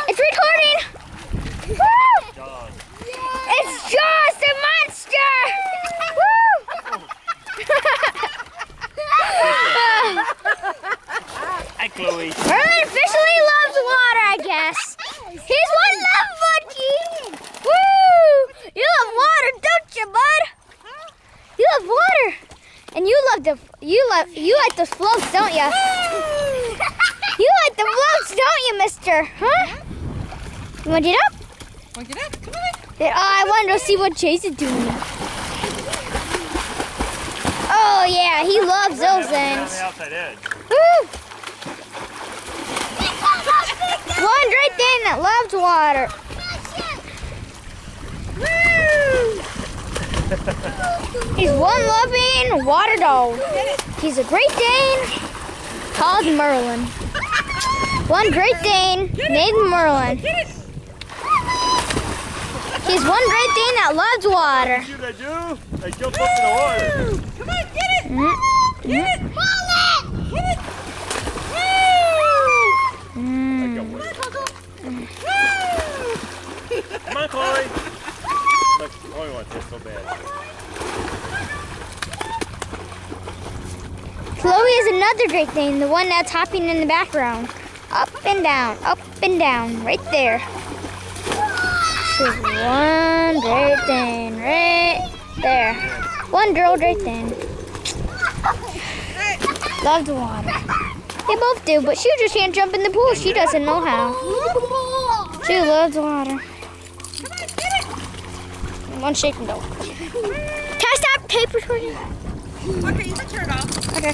It's recording. Woo! It's Jaws the monster. Woo! Hi, Chloe. Merlin officially loves water, I guess. He's one love monkey. Woo! You love water, don't you, bud? You love water, and you like the floats, don't you? You like the floats, don't you, Mister? Huh? You want to get up? Want to get up? Come on. Oh, I wanted to see what Chase is doing. Oh yeah, he loves those things. On the outside edge. Woo! One great thing that loves water. He's one loving water dog. He's a Great Dane called Merlin. One Great Dane named Merlin. He's one Great Dane that loves water. See what I do? I jump up in the water. Come on, get it. Get it. Pull it. Get it. Come on, Chloe. Look, Chloe wants this so bad. Chloe is another Great Dane, the one that's hopping in the background. Up and down, right there. There's one Great Dane right there. One girl Great Dane. Loves water. They both do, but she just can't jump in the pool. She doesn't know how. She loves water. One shake and go. Can I stop tape recording? Okay, you can turn it off. Okay.